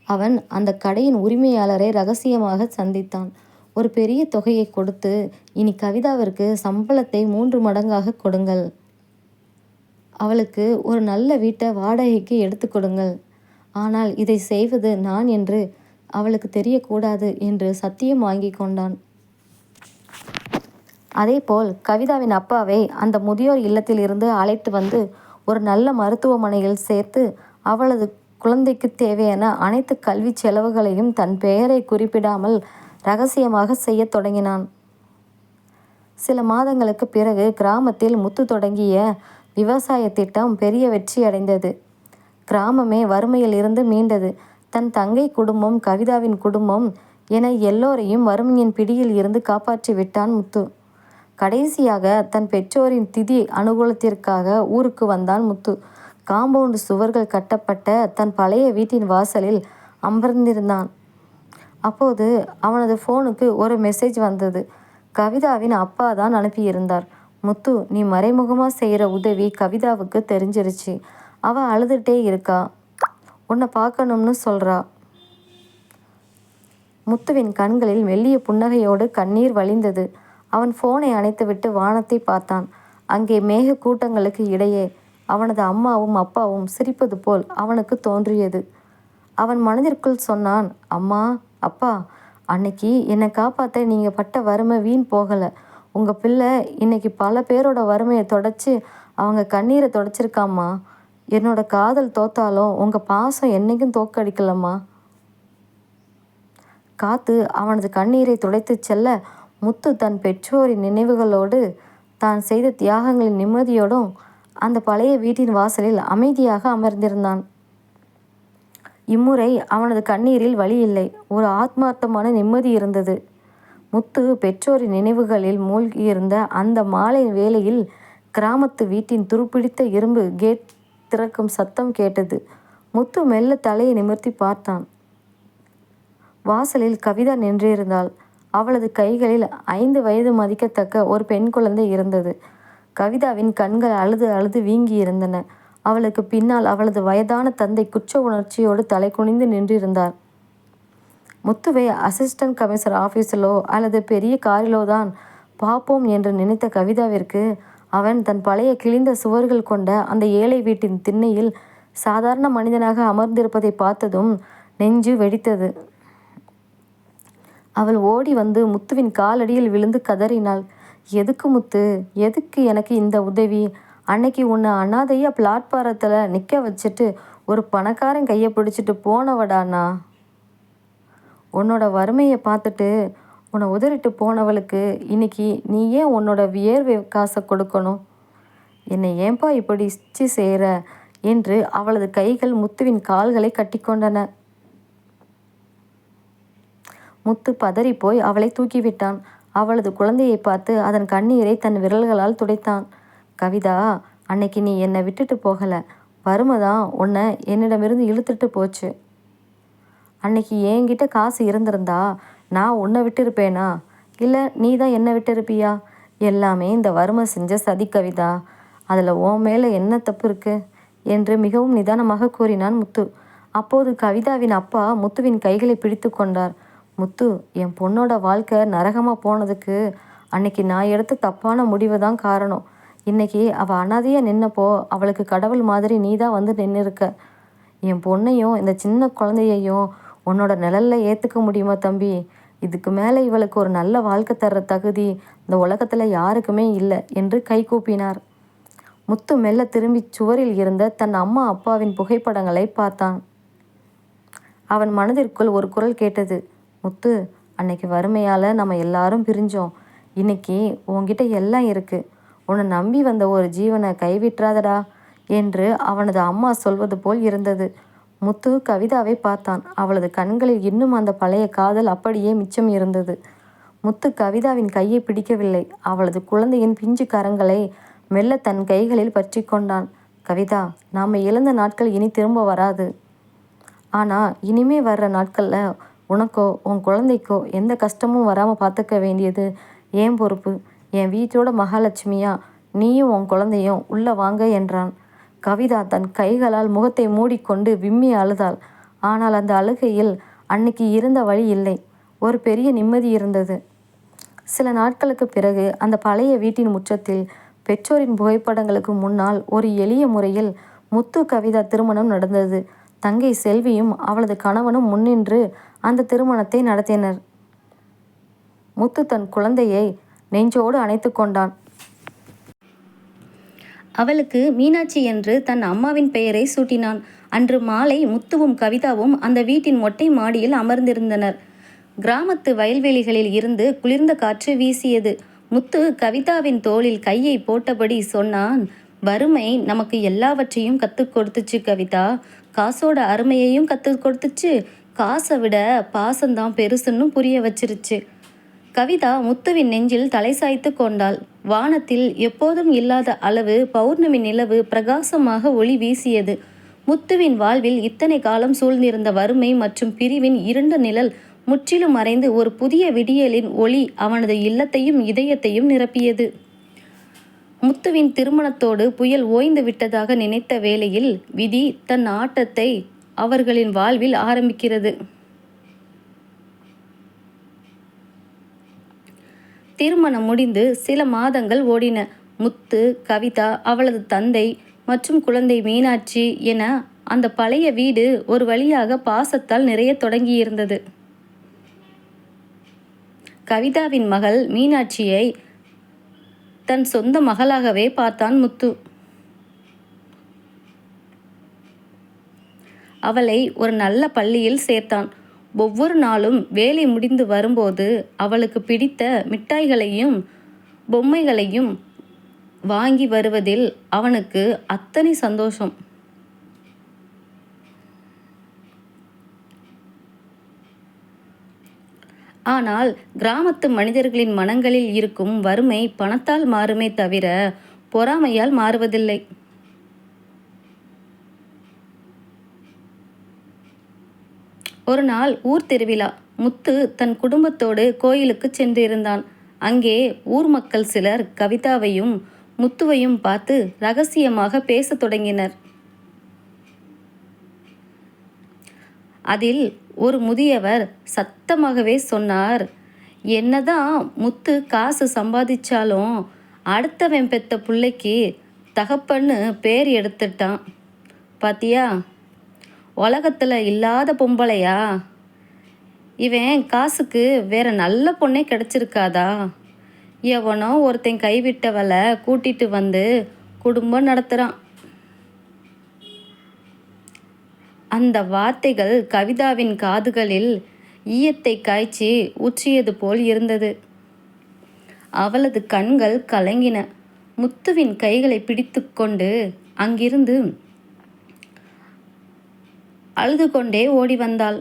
அவன் அந்த கடையின் உரிமையாளரை ரகசியமாக சந்தித்தான். ஒரு பெரிய தொகையை கொடுத்து, இனி கவிதாவிற்கு சம்பளத்தை 3 மடங்காக கொடுங்கள். அவளுக்கு ஒரு நல்ல வீட்டை வாடகைக்கு எடுத்து கொடுங்கள். ஆனால் இதை செய்வது நான் என்று அவளுக்கு தெரியக்கூடாது என்று சத்தியம் வாங்கி கொண்டான். அதேபோல் கவிதாவின் அப்பாவை அந்த முதியோர் இல்லத்தில் இருந்து அழைத்து வந்து ஒரு நல்ல மருத்துவமனையில் சேர்த்து அவளது குழந்தைக்கு தேவையான அனைத்து கல்வி செலவுகளையும் தன் பெயரை குறிப்பிடாமல் இரகசியமாக செய்ய தொடங்கினான். சில மாதங்களுக்கு பிறகு கிராமத்தில் முத்து தொடங்கிய விவசாய திட்டம் பெரிய வெற்றி அடைந்தது. கிராமமே வறுமையில் இருந்து மீண்டது. தன் தங்கை குடும்பம், கவிதாவின் குடும்பம் என எல்லோரையும் வறுமையின் பிடியில் இருந்து காப்பாற்றி விட்டான் முத்து. கடைசியாக தன் பெற்றோரின் திதி அனுகூலத்திற்காக ஊருக்கு வந்தான் முத்து. காம்பவுண்டு சுவர்கள் கட்டப்பட்ட தன் பழைய வீட்டின் வாசலில் அமர்ந்திருந்தான். அப்போது அவனது ஃபோனுக்கு ஒரு மெசேஜ் வந்தது. கவிதாவின் அப்பா தான் அனுப்பியிருந்தார். முத்து, நீ மறைமுகமாக செய்கிற உதவி கவிதாவுக்கு தெரிஞ்சிருச்சு. அவள் அழுதுகிட்டே இருக்கா. உன்னை பார்க்கணும்னு சொல்கிறா. முத்துவின் கண்களில் மெல்லிய புன்னகையோடு கண்ணீர் வழிந்தது. அவன் ஃபோனை அணைத்துவிட்டு வானத்தை பார்த்தான். அங்கே மேக கூட்டங்களுக்கு இடையே அவனது அம்மாவும் அப்பாவும் சிரிப்பது போல் அவனுக்கு தோன்றியது. அவன் மனதிற்குள் சொன்னான், அம்மா, அப்பா, அன்னைக்கு என்னை காப்பாற்ற நீங்கள் பட்ட வறுமை வீண் போகலை. உங்கள் பிள்ளை இன்னைக்கு பல பேரோட வறுமையை தொடச்சி அவங்க கண்ணீரை தொடச்சிருக்காம்மா. என்னோட காதல் தோத்தாலும் உங்கள் பாசம் என்னைக்கும் தோக்கடிக்கலம்மா. காத்து அவனது கண்ணீரை துடைத்து செல்ல முத்து தன் பெற்றோரின் நினைவுகளோடு தான் செய்த தியாகங்களின் நிம்மதியோடும் அந்த பழைய வீட்டின் வாசலில் அமைதியாக அமர்ந்திருந்தான். இம்முறை அவனது கண்ணீரில் வலி இல்லை, ஒரு ஆத்மார்த்தமான நிம்மதி இருந்தது. முத்து பெற்றோரின் நினைவுகளில் மூழ்கியிருந்த அந்த மாலை வேளையில் கிராமத்து வீட்டின் துருப்பிடித்த இரும்பு கேட் திறக்கும் சத்தம் கேட்டது. முத்து மெல்ல தலையை நிமிர்த்தி பார்த்தான். வாசலில் கவிதா நின்றிருந்தாள். அவளது கைகளில் 5 வயது மதிக்கத்தக்க ஒரு பெண் குழந்தை இருந்தது. கவிதாவின் கண்கள் அழுது அழுது வீங்கி இருந்தன. அவளுக்கு பின்னால் அவளது வயதான தந்தை குற்ற உணர்ச்சியோடு தலை குனிந்து நின்றிருந்தார். முத்துவை அசிஸ்டன்ட் கமிஷனர் ஆஃபீஸிலோ அல்லது பெரிய காரிலோ தான் பார்ப்போம் என்று நினைத்த கவிதாவிற்கு அவன் தன் பழைய கிழிந்த சுவர்கள் கொண்ட அந்த ஏழை வீட்டின் திண்ணையில் சாதாரண மனிதனாக அமர்ந்திருப்பதை பார்த்ததும் நெஞ்சு வெடித்தது. அவள் ஓடி வந்து முத்துவின் காலடியில் விழுந்து கதறினாள். எதுக்கு முத்து, எதுக்கு எனக்கு இந்த உதவி? அன்னைக்கு உன்னை அனாதையா பிளாட்பாரத்தில் நிற்க வச்சுட்டு ஒரு பணக்காரன் கையை பிடிச்சிட்டு போனவடானா. உன்னோட வறுமையை பார்த்துட்டு உன்னை உதறிட்டு போனவளுக்கு இன்னைக்கு நீ ஏன் உன்னோட வியர்வை காசை கொடுக்கணும்? என்னை ஏன்பா இப்படி செய்கிற என்று அவளது கைகள் முத்துவின் கால்களை கட்டி கொண்டன. முத்து பதறிப்போய் அவளை தூக்கிவிட்டான். அவளது குழந்தையை பார்த்து அதன் கண்ணீரை தன் விரல்களால் துடைத்தான். கவிதா, அன்னைக்கு நீ என்னை விட்டுட்டு போகலை. வறுமை தான் உன்னை என்னிடமிருந்து இழுத்துட்டு போச்சு. அன்னைக்கு என்கிட்ட காசு இருந்திருந்தா நான் உன்னை விட்டிருப்பேனா? இல்லை நீ தான் என்னை விட்டிருப்பியா? எல்லாமே இந்த வறுமை செஞ்ச சதி கவிதா. அதில் உன் மேலே என்ன தப்பு இருக்கு என்று மிகவும் நிதானமாக கூறினான் முத்து. அப்போது கவிதாவின் அப்பா முத்துவின் கைகளை பிடித்து கொண்டார். முத்து, என் பொண்ணோட வாழ்க்கை நரகமாக போனதுக்கு அன்னைக்கு நான் எடுத்த தப்பான முடிவு தான் காரணம். இன்னைக்கு அவள் அனாதையாக நின்னப்போ அவளுக்கு கடவுள் மாதிரி நீ தான் வந்து நின்று இருக்க. என் பொண்ணையும் இந்த சின்ன குழந்தையையும் உன்னோட நிழலில் ஏற்றுக்க முடியுமா தம்பி? இதுக்கு மேலே இவளுக்கு ஒரு நல்ல வாழ்க்கை தர்ற தகுதி இந்த உலகத்தில் யாருக்குமே இல்லை என்று கைகூப்பினார். முத்து மெல்ல திரும்பி சுவரில் இருந்த தன் அம்மா அப்பாவின் புகைப்படங்களை பார்த்தான். அவன் மனதிற்குள் ஒரு குரல் கேட்டது. முத்து, அன்னைக்கு வறுமையால் நம்ம எல்லாரும் பிரிஞ்சோம். இன்னைக்கு உன்கிட்ட எல்லாம் இருக்கு. உன்னை நம்பி வந்த ஒரு ஜீவனை கைவிட்றாதடா என்று அவனது அம்மா சொல்வது போல் இருந்தது. முத்து கவிதாவை பார்த்தான். அவளது கண்களில் இன்னும் அந்த பழைய காதல் அப்படியே மிச்சம் இருந்தது. முத்து கவிதாவின் கையை பிடிக்கவில்லை. அவளது குழந்தையின் பிஞ்சு கரங்களை மெல்ல தன் கைகளில் பற்றி கொண்டான். கவிதா, நாம் இழந்த நாட்கள் இனி திரும்ப வராது. ஆனால் இனிமே வர்ற நாட்களில் உனக்கோ உன் குழந்தைக்கோ எந்த கஷ்டமும் வராமல் பார்த்துக்க வேண்டியது ஏன் பொறுப்பு. என் வீட்டோட மகாலட்சுமியா நீயும் உன் குழந்தையும் உள்ளே வாங்க என்றான். கவிதா தன் கைகளால் முகத்தை மூடிக்கொண்டு விம்மி அழுதாள். ஆனால் அந்த அழுகையில் அன்னைக்கு இருந்த வழி இல்லை. ஒரு பெரிய நிம்மதி இருந்தது. சில நாட்களுக்கு பிறகு அந்த பழைய வீட்டின் முற்றத்தில் பெற்றோரின் புகைப்படங்களுக்கு முன்னால் ஒரு எளிய முறையில் முத்து கவிதா திருமணம் நடந்தது. தங்கை செல்வியும் அவளது கணவனும் முன்னின்று அந்த திருமணத்தை நடத்தினர். முத்து தன் குழந்தையை நெஞ்சோடு அணைத்து கொண்டான். அவளுக்கு மீனாட்சி என்று தன் அம்மாவின் பெயரை சூட்டினான். அன்று மாலை முத்துவும் கவிதாவும் அந்த வீட்டின் மொட்டை மாடியில் அமர்ந்திருந்தனர். கிராமத்து வயல்வெளிகளில் இருந்து குளிர்ந்த காற்று வீசியது. முத்து கவிதாவின் தோளில் கையை போட்டபடி சொன்னான். வறுமை நமக்கு எல்லாவற்றையும் கற்றுக் கொடுத்துச்சு கவிதா. காசோட அருமையையும் கற்றுக் கொடுத்துச்சு. காசை விட பாசம்தான் பெருசுன்னு புரிய வச்சிருச்சு. கவிதா முத்துவின் நெஞ்சில் தலை சாய்த்து கொண்டாள். வானத்தில் எப்போதும் இல்லாத அளவு பௌர்ணமி நிலவு பிரகாசமாக ஒளி வீசியது. முத்துவின் வாழ்வில் இத்தனை காலம் சூழ்ந்திருந்த வறுமை மற்றும் பிரிவின் இருண்ட நிழல் முற்றிலும் மறைந்து ஒரு புதிய விடியலின் ஒளி அவனது இல்லத்தையும் இதயத்தையும் நிரப்பியது. முத்துவின் திருமணத்தோடு புயல் ஓய்ந்து விட்டதாக நினைத்த வேளையில் விதி தன் ஆட்டத்தை அவர்களின் வாழ்வில் ஆரம்பிக்கிறது. திருமணம் முடிந்து சில மாதங்கள் ஓடின. முத்து, கவிதா, அவளது தந்தை மற்றும் குழந்தை மீனாட்சி என அந்த பழைய வீடு ஒரு வழியாக பாசத்தால் நிறைய தொடங்கியிருந்தது. கவிதாவின் மகள் மீனாட்சியை தன் சொந்த மகளாகவே பார்த்தான் முத்து. அவளை ஒரு நல்ல பள்ளியில் சேர்த்தான். ஒவ்வொரு நாளும் வேலை முடிந்து வரும்போது அவளுக்கு பிடித்த மிட்டாய்களையும் பொம்மைகளையும் வாங்கி வருவதில் அவனுக்கு அத்தனை சந்தோஷம். ஆனால் கிராமத்து மனிதர்களின் மனங்களில் இருக்கும் வறுமை பணத்தால் மாறுமே தவிர பொறாமையால் மாறுவதில்லை. ஒரு நாள் ஊர் திருவிழா. முத்து தன் குடும்பத்தோடு கோயிலுக்கு சென்றிருந்தான். அங்கே ஊர் மக்கள் சிலர் கவிதாவையும் முத்துவையும் பார்த்து ரகசியமாக பேசத் தொடங்கினர். அதில் ஒரு முதியவர் சத்தமாகவே சொன்னார், என்னதான் முத்து காசு சம்பாதிச்சாலும் அடுத்தவன் பெத்த பிள்ளைக்கு தகப்பன்னு பேர் எடுத்துட்டான் பாத்தியா? உலகத்தில் இல்லாத பொம்பளையா? இவன் காசுக்கு வேற நல்ல பொண்ணே கிடைச்சிருக்காதா? எவனோ ஒருத்தன் கைவிட்டவளை கூட்டிட்டு வந்து குடும்பம் நடத்துகிறான். அந்த வார்த்தைகள் கவிதாவின் காதுகளில் ஈயத்தை காய்ச்சி ஊற்றியது போல் இருந்தது. அவளது கண்கள் கலங்கின. முத்துவின் கைகளை பிடித்து கொண்டு அங்கிருந்து அழுது கொண்டே ஓடி வந்தாள்.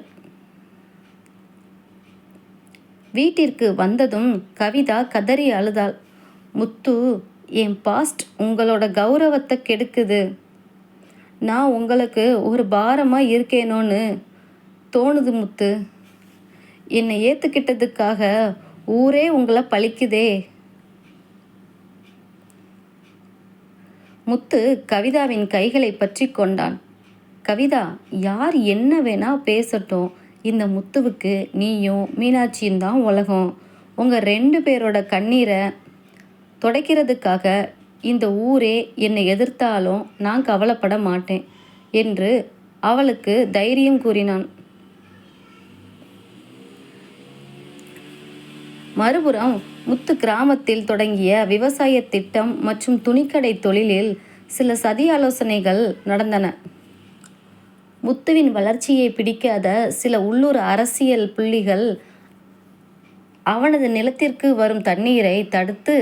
வீட்டிற்கு வந்ததும் கவிதா கதறி அழுதாள். முத்து, என் பாஸ்ட் உங்களோட கௌரவத்தை கெடுக்குது. நான் உங்களுக்கு ஒரு பாரமாக இருக்கேனோன்னு தோணுது முத்து. என்னை ஏற்றுக்கிட்டதுக்காக ஊரே உங்களை பழிக்குதே. முத்து கவிதாவின் கைகளை பற்றி கொண்டான். கவிதா, யார் என்ன வேணா பேசட்டும், இந்த முத்துவுக்கு நீயும் மீனாட்சியும் தான் உலகம். உங்கள் 2 பேரோட கண்ணீரை துடைக்கிறதுக்காக இந்த ஊரே என்னை எதிர்த்தாலும் நான் கவலைப்பட மாட்டேன் என்று அவளுக்கு தைரியம் கூறினான். மறுபுறம் முத்து கிராமத்தில் தொடங்கிய விவசாய திட்டம் மற்றும் துணிக்கடை தொழிலில் சில சதி ஆலோசனைகள் நடந்தன. முத்துவின் வளர்ச்சியை பிடிக்காத சில உள்ளூர் அரசியல் புள்ளிகள் அவனது நிலத்திற்கு வரும் தண்ணீரை தடுத்து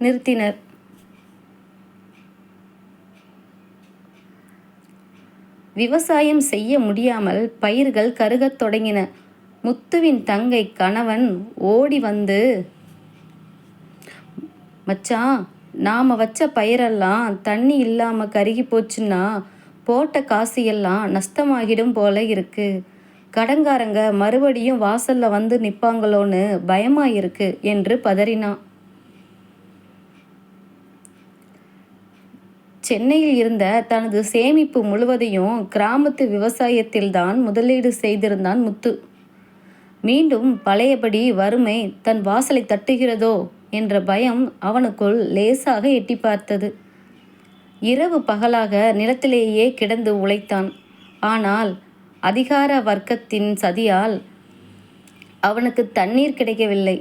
நிறுத்தினர். விவசாயம் செய்ய முடியாமல் பயிர்கள் கருகத் தொடங்கின. முத்துவின் தங்கை கணவன் ஓடி வந்து, மச்சான், நாம் வச்ச பயிரெல்லாம் தண்ணி இல்லாமல் கருகி போச்சுன்னா போட்ட காசு எல்லாம் நஷ்டமாகிடும் போல இருக்கு. கடங்காரங்க மறுபடியும் வாசல்ல வந்து நிற்பாங்களோன்னு பயமாயிருக்கு என்று பதறினான். சென்னையில் இருந்த தனது சேமிப்பு முழுவதையும் கிராமத்து விவசாயத்தில்தான் முதலீடு செய்திருந்தான் முத்து. மீண்டும் பழையபடி வறுமை தன் வாசலை தட்டுகிறதோ என்ற பயம் அவனுக்குள் லேசாக எட்டி பார்த்தது. இரவு பகலாக நிலத்திலேயே கிடந்து உழைத்தான். ஆனால் அதிகார வர்க்கத்தின் சதியால் அவனுக்கு தண்ணீர் கிடைக்கவில்லை.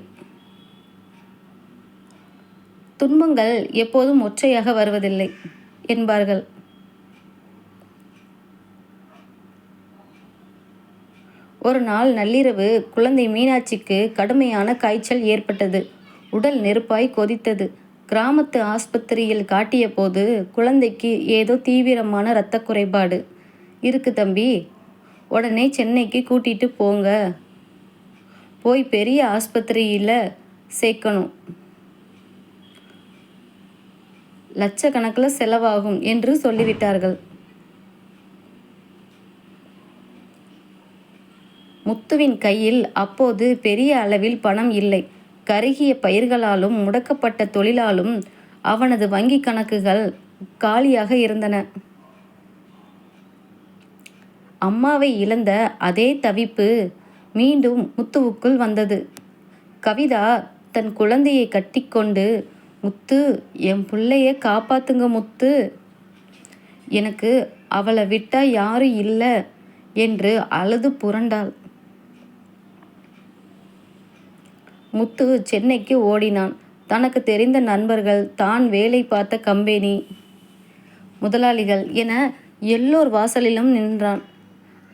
துன்பங்கள் எப்போதும் ஒற்றையாக வருவதில்லை என்பார்கள். ஒரு நாள் நள்ளிரவு குழந்தை மீனாட்சிக்கு கடுமையான காய்ச்சல் ஏற்பட்டது. உடல் நெருப்பாய் கொதித்தது. கிராமத்து ஆஸ்பத்திரியில் காட்டிய போது குழந்தைக்கு ஏதோ தீவிரமான இரத்த குறைபாடு இருக்கு தம்பி, உடனே சென்னைக்கு கூட்டிட்டு போங்க, போய் பெரிய ஆஸ்பத்திரியில் சேர்க்கணும், லட்சக்கணக்கில் செலவாகும் என்று சொல்லிவிட்டார்கள். முத்துவின் கையில் அப்போது பெரிய அளவில் பணம் இல்லை. கருகிய பயிர்களாலும் முடக்கப்பட்ட தொழிலாலும் அவனது வங்கி கணக்குகள் காலியாக இருந்தன. அம்மாவை இழந்த அதே தவிப்பு மீண்டும் முத்துவுக்குள் வந்தது. கவிதா தன் குழந்தையை கட்டிக்கொண்டு, முத்து, என் பிள்ளைய காப்பாத்துங்க முத்து, எனக்கு அவளை விட்டா யாரும் இல்லை என்று அழுது புரண்டாள். முத்து சென்னைக்கு ஓடினான். தனக்கு தெரிந்த நண்பர்கள், தான் வேலை பார்த்த கம்பெனி முதலாளிகள் என எல்லோர் வாசலிலும் நின்றான்.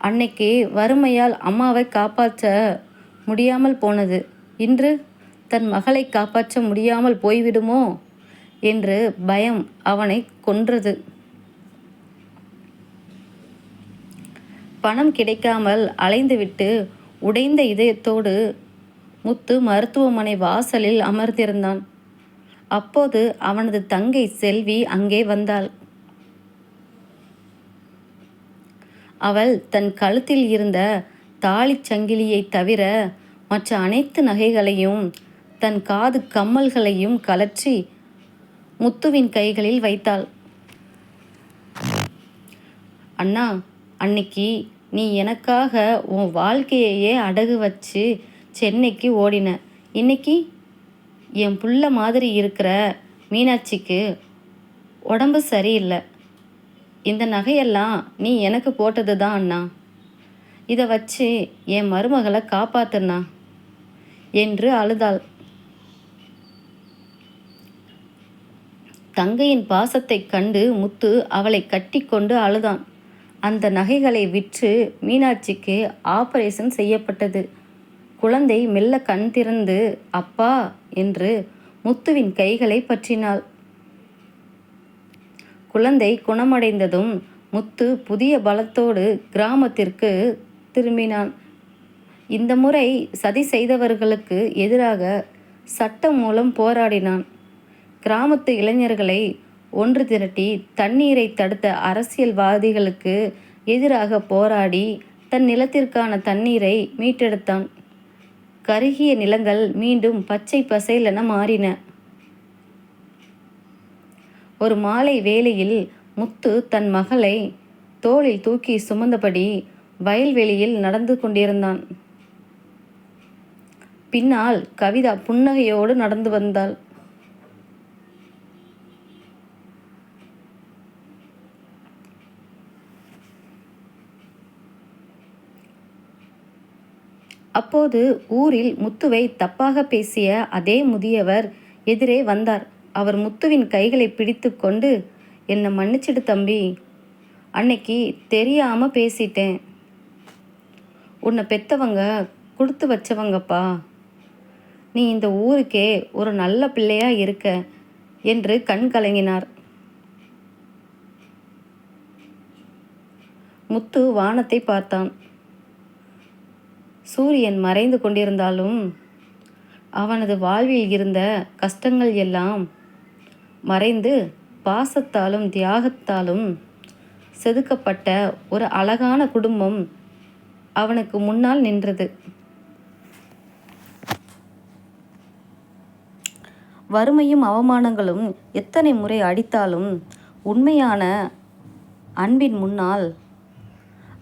அன்னைக்கு வறுமையால் அம்மாவை காப்பாற்ற முடியாமல் போனது, இன்று தன் மகளை காப்பாற்ற முடியாமல் போய்விடுமோ என்று பயம் அவனை கொன்றது. பணம் கிடைக்காமல் அலைந்துவிட்டு உடைந்த இதயத்தோடு முத்து மருத்துவமனை வாசலில் அமர்ந்திருந்தான். அப்போது அவனது தங்கை செல்வி அங்கே வந்தாள். அவள் தன் கழுத்தில் இருந்த தாலிச் சங்கிலியை தவிர மற்ற அனைத்து நகைகளையும் தன் காது கம்மல்களையும் கலற்றி முத்துவின் கைகளில் வைத்தாள். அண்ணா, அன்னைக்கு நீ எனக்காக உன் வாழ்க்கையையே அடகு வச்சு சென்னைக்கு ஓடின. இன்னைக்கு என் புள்ள மாதிரி இருக்கிற மீனாட்சிக்கு உடம்பு சரியில்லை. இந்த நகையெல்லாம் நீ எனக்கு போட்டது தான் அண்ணா. இதை வச்சு என் மருமகளை காப்பாத்துண்ணா என்று அழுதாள். தங்கையின் பாசத்தை கண்டு முத்து அவளை கட்டி கொண்டு அழுதான். அந்த நகைகளை விற்று மீனாட்சிக்கு ஆபரேஷன் செய்யப்பட்டது. குழந்தை மெல்ல கண் திறந்து அப்பா என்று முத்துவின் கைகளை பற்றினாள். குழந்தை குணமடைந்ததும் முத்து புதிய பலத்தோடு கிராமத்திற்கு திரும்பினான். இந்த முறை சதி செய்தவர்களுக்கு எதிராக சட்டம் மூலம் போராடினான். கிராமத்து இளைஞர்களை ஒன்று திரட்டி தண்ணீரை தடுத்த அரசியல்வாதிகளுக்கு எதிராக போராடி தன் நிலத்திற்கான தண்ணீரை மீட்டெடுத்தான். கருகிய நிலங்கள் மீண்டும் பச்சை பசேலென மாறின. ஒரு மாலை வேளையில் முத்து தன் மகளை தோளில் தூக்கி சுமந்தபடி வயல்வெளியில் நடந்து கொண்டிருந்தான். பின்னால் கவிதா புன்னகையோடு நடந்து வந்தாள். அப்போது ஊரில் முத்துவை தப்பாக பேசிய அதே முதியவர் எதிரே வந்தார். அவர் முத்துவின் கைகளை பிடித்து கொண்டு, என்னை மன்னிச்சிடு தம்பி, அன்னைக்கு தெரியாம பேசிட்டேன். உன்னை பெத்தவங்க கொடுத்து வச்சவங்கப்பா. நீ இந்த ஊருக்கே ஒரு நல்ல பிள்ளையா இருக்க என்று கண் கலங்கினார். முத்து வானத்தை பார்த்தான். சூரியன் மறைந்து கொண்டிருந்தாலும் அவனது வாழ்வில் இருந்த கஷ்டங்கள் எல்லாம் மறைந்து பாசத்தாலும் தியாகத்தாலும் செதுக்கப்பட்ட ஒரு அழகான குடும்பம் அவனுக்கு முன்னால் நின்றது. வறுமையும் அவமானங்களும் எத்தனை முறை அடித்தாலும் உண்மையான அன்பின் முன்னால்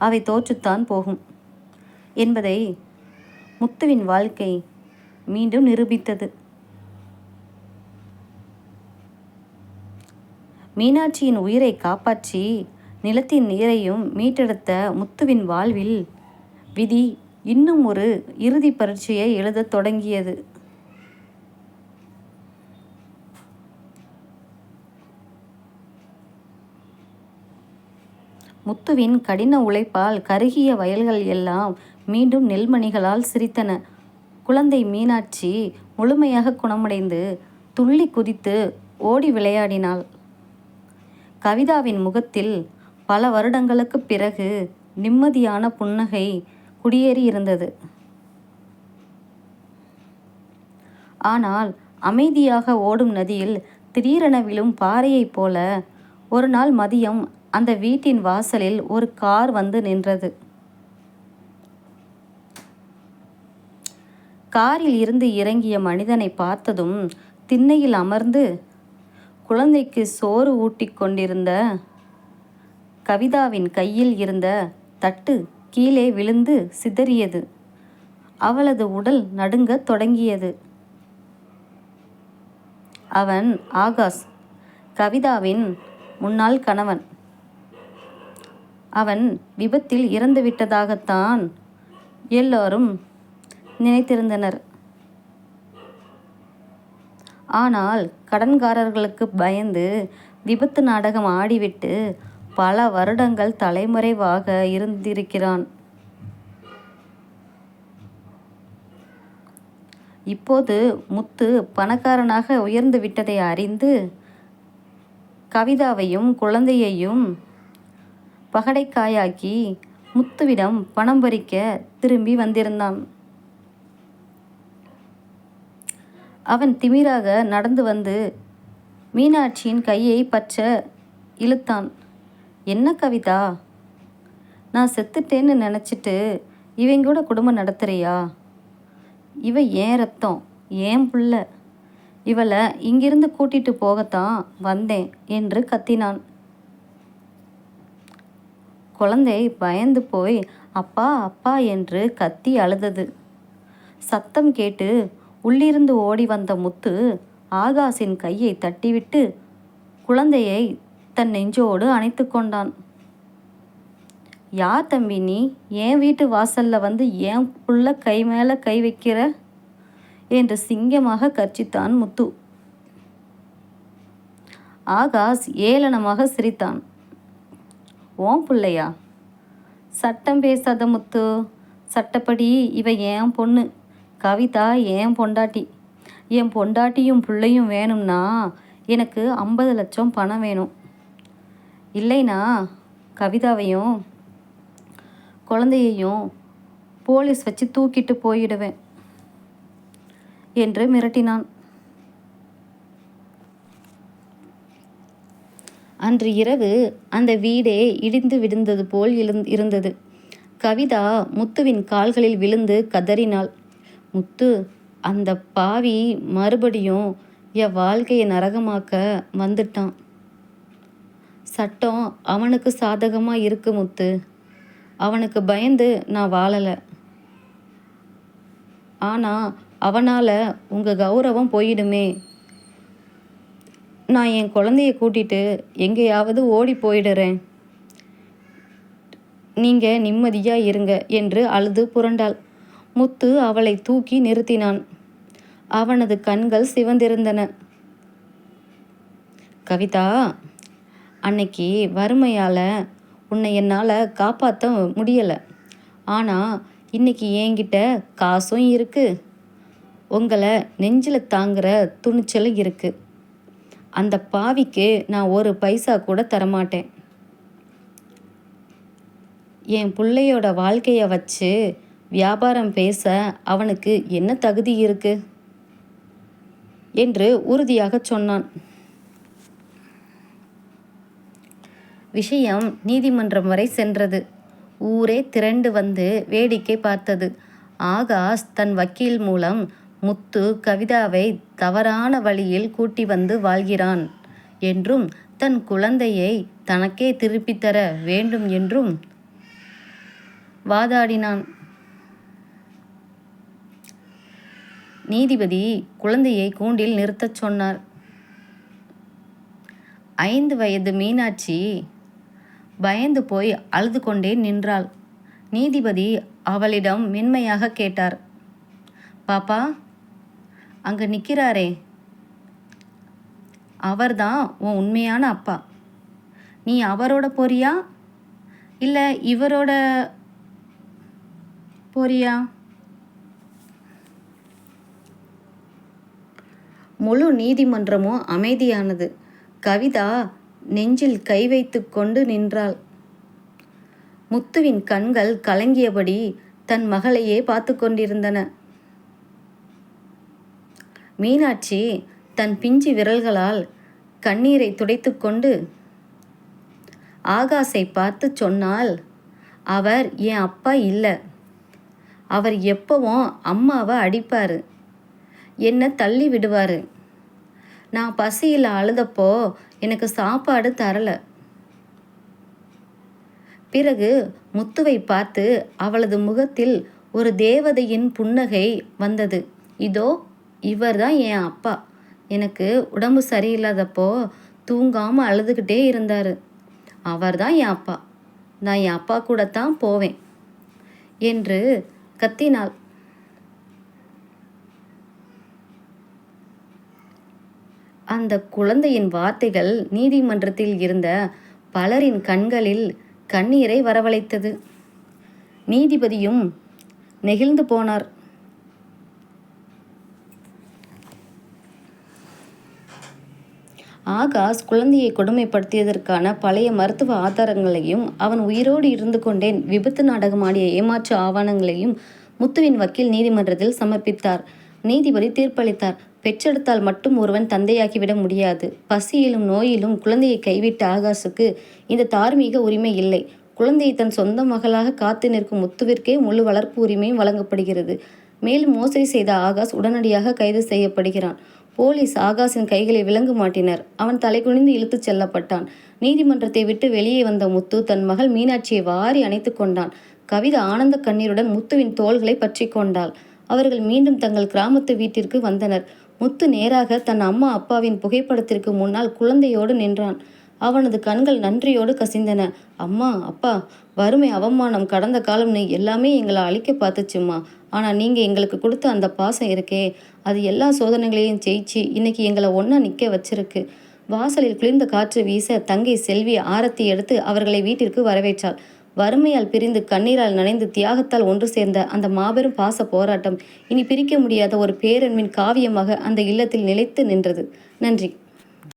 அவை தோற்றுத்தான் போகும் என்பதை முத்துவின் வாழ்க்கை மீண்டும் நிரூபித்தது. மீனாட்சியின் உயிரை காப்பாற்றி நிலத்தின் நீரையும் மீட்டெடுத்த முத்துவின் வாழ்வில் விதி இன்னும் ஒரு இறுதி பரீட்சையை எழுதத் தொடங்கியது. முத்துவின் கடின உழைப்பால் கருகிய வயல்கள் எல்லாம் மீண்டும் நெல்மணிகளால் சிரித்தன. குழந்தை மீனாட்சி முழுமையாக குணமடைந்து துள்ளி குதித்து ஓடி விளையாடினாள். கவிதாவின் முகத்தில் பல வருடங்களுக்கு பிறகு நிம்மதியான புன்னகை குடியேறி இருந்தது. ஆனால் அமைதியாக ஓடும் நதியில் திடீரென விழும் பாறையைப் போல ஒரு நாள் மதியம் அந்த வீட்டின் வாசலில் ஒரு கார் வந்து நின்றது. காரில் இருந்து இறங்கிய மனிதனை பார்த்ததும் திண்ணையில் அமர்ந்து குழந்தைக்கு சோறு ஊட்டி கொண்டிருந்த கவிதாவின் கையில் இருந்த தட்டு கீழே விழுந்து சிதறியது. அவளது உடல் நடுங்கத் தொடங்கியது. அவன் ஆகாஷ், கவிதாவின் முன்னாள் கணவன். அவன் விபத்தில் இறந்துவிட்டதாகத்தான் எல்லோரும் நினைத்திருந்தனர். ஆனால் கடன்காரர்களுக்கு பயந்து விபத்து நாடகம் ஆடிவிட்டு பல வருடங்கள் தலைமறைவாக இருந்திருக்கிறான். இப்போது முத்து பணக்காரனாக உயர்ந்து விட்டதை அறிந்து கவிதாவையும் குழந்தையையும் பகடைக்காயாக்கி முத்துவிடம் பணம் பறிக்க திரும்பி வந்திருந்தான். அவன் திமிராக நடந்து வந்து மீனாட்சியின் கையை பற்ற இழுத்தான். என்ன கவிதா, நான் செத்துட்டேன்னு நினச்சிட்டு இவங்க குடும்பம் நடத்துறியா? இவ ஏன் ரத்தம், ஏன் புள்ள, இவளை இங்கிருந்து கூட்டிட்டு போகத்தான் வந்தேன் என்று கத்தினான். குழந்தை பயந்து போய் அப்பா அப்பா என்று கத்தி அழுதது. சத்தம் கேட்டு உள்ளிருந்து ஓடி வந்த முத்து ஆகாஷின் கையை தட்டிவிட்டு குழந்தையை தன் நெஞ்சோடு அணைத்து கொண்டான். யார் தம்பி நீ? என் வீட்டு வாசல்ல வந்து என் புள்ள கை மேலே கை வைக்கிற என்று சிங்கமாக கர்ச்சித்தான் முத்து. ஆகாஷ் ஏளனமாக சிரித்தான். ஓம் பிள்ளையா? சட்டம் பேசாத முத்து. சட்டப்படி இவ என் பொண்ணு, கவிதா என் பொண்டாட்டி. என் பொண்டாட்டியும் பிள்ளையும் வேணும்னா எனக்கு 50 லட்சம் பணம் வேணும். இல்லைனா கவிதாவையும் குழந்தையையும் போலீஸ் வச்சு தூக்கிட்டு போயிடுவேன் என்று மிரட்டினான். அன்று இரவு அந்த வீடே இடிந்து விழுந்தது போல் இருந்தது. கவிதா முத்துவின் கால்களில் விழுந்து கதறினாள். முத்து, அந்த பாவி மறுபடியும் என் வாழ்க்கையை நரகமாக்க வந்துட்டான். சட்டம் அவனுக்கு சாதகமாக இருக்கு முத்து. அவனுக்கு பயந்து நான் வாழலை. ஆனால் அவனால் உங்கள் கௌரவம் போயிடுமே. நான் என் குழந்தைய கூட்டிட்டு எங்கேயாவது ஓடி போயிடுறேன். நீங்கள் நிம்மதியாக இருங்க என்று அழுது புரண்டாள். முத்து அவளை தூக்கி நிறுத்தினான். அவனது கண்கள் சிவந்திருந்தன. கவிதா, அன்னைக்கு வறுமையால் உன்னை என்னால் காப்பாற்ற முடியலை. ஆனால் இன்னைக்கு என்கிட்ட காசும் இருக்குது, உங்களை நெஞ்சில் தாங்குகிற துணிச்சலும் இருக்குது. அந்த பாவிக்கு நான் ஒரு பைசா கூட தரமாட்டேன். என் பிள்ளையோட வாழ்க்கையை வச்சு வியாபாரம் பேச அவனுக்கு என்ன தகுதி இருக்கு என்று உறுதியாக சொன்னான். விஷயம் நீதிமன்றம் வரை சென்றது. ஊரே திரண்டு வந்து வேடிக்கை பார்த்தது. ஆகாஷ் தன் வக்கீல் மூலம் முத்து கவிதாவை தவறான வழியில் கூட்டி வந்து வாழ்கிறான் என்றும் தன் குழந்தையை தனக்கே திருப்பித்தர வேண்டும் என்றும் வாதாடினான். நீதிபதி குழந்தையை கூண்டில் நிறுத்தச் சொன்னார். 5 வயது மீனாட்சி பயந்து போய் அழுது கொண்டே நின்றாள். நீதிபதி அவளிடம் மென்மையாக கேட்டார், பாப்பா, அங்க நிற்கிறாரே, அவர்தான் உன் உண்மையான அப்பா. நீ அவரோட போறியா இல்லை இவரோட போறியா? முழு நீதிமன்றமும் அமைதியானது. கவிதா நெஞ்சில் கை வைத்து கொண்டு நின்றாள். முத்துவின் கண்கள் கலங்கியபடி தன் மகளையே பார்த்து கொண்டிருந்தன. மீனாட்சி தன் பிஞ்சு விரல்களால் கண்ணீரை துடைத்து கொண்டு ஆகாஷை பார்த்து சொன்னாள், அவர் என் அப்பா இல்லை. அவர் எப்பவும் அம்மாவை அடிப்பார், என்னை தள்ளி விடுவார். நான் பசியில் அழுதப்போ எனக்கு சாப்பாடு தரலை. பிறகு முத்துவை பார்த்து அவளது முகத்தில் ஒரு தேவதையின் புன்னகை வந்தது. இதோ இவர்தான் என் அப்பா. எனக்கு உடம்பு சரியில்லாதப்போ தூங்காமல் அழுதுகிட்டே இருந்தார். அவர்தான் என் அப்பா. நான் என் அப்பா கூட தான் போவேன் என்று கத்தினாள். அந்த குழந்தையின் வார்த்தைகள் நீதிமன்றத்தில் இருந்த பலரின் கண்களில் கண்ணீரை வரவழைத்தது. நீதிபதியும் நெகிழ்ந்து போனார். ஆகாஷ் குழந்தையை கொடுமைப்படுத்தியதற்கான பழைய மருத்துவ ஆதாரங்களையும் அவன் உயிரோடு இருந்து கொண்டே விபத்து நாடகமாடிய ஏமாற்று ஆவணங்களையும் முத்துவின் வக்கீல் நீதிமன்றத்தில் சமர்ப்பித்தார். நீதிபதி தீர்ப்பளித்தார். பெற்றெடுத்தால் மட்டும் ஒருவன் தந்தையாக்கிவிட முடியாது. பசியிலும் நோயிலும் குழந்தையை கைவிட்ட ஆகாஷுக்கு இந்த தார்மீக உரிமை இல்லை. குழந்தையை தன் சொந்த மகளாக காத்து நிற்கும் முத்துவிற்கே முழு வளர்ப்பு உரிமையும் வழங்கப்படுகிறது. மேலும் மோசடி செய்த ஆகாஷ் உடனடியாக கைது செய்யப்படுகிறான். போலீஸ் ஆகாஷின் கைகளை விலங்கு மாட்டினர். அவன் தலைகுனிந்து இழுத்துச் செல்லப்பட்டான். நீதிமன்றத்தை விட்டு வெளியே வந்த முத்து தன் மகள் மீனாட்சியை வாரி அணைத்து கொண்டான். கவிதா ஆனந்த கண்ணீருடன் முத்துவின் தோள்களை பற்றி கொண்டாள். அவர்கள் மீண்டும் தங்கள் கிராமத்து வீட்டிற்கு வந்தனர். முத்து நேராக தன் அம்மா அப்பாவின் புகைப்படத்திற்கு முன்னால் குழந்தையோடு நின்றான். அவனது கண்கள் நன்றியோடு கசிந்தன. அம்மா, அப்பா, வறுமை, அவமானம், கடந்த காலம்னு எல்லாமே எங்களை அழிக்க பார்த்துச்சும்மா. ஆனால் நீங்கள் எங்களுக்கு கொடுத்த அந்த பாசம் இருக்கே, அது எல்லா சோதனைகளையும் ஜெயிச்சு இன்னைக்கு எங்களை ஒன்றா நிற்க வச்சிருக்கு. வாசலில் குளிர்ந்த காற்று வீச தங்கை செல்வி ஆரத்தி எடுத்து அவர்களை வீட்டிற்கு வரவேற்றாள். வறுமையால் பிரிந்து கண்ணீரால் நனைந்து தியாகத்தால் ஒன்று சேர்ந்த அந்த மாபெரும் பாச போராட்டம் இனி பிரிக்க முடியாத ஒரு பேரன்பின் காவியமாக அந்த இல்லத்தில் நிலைத்து நின்றது. நன்றி.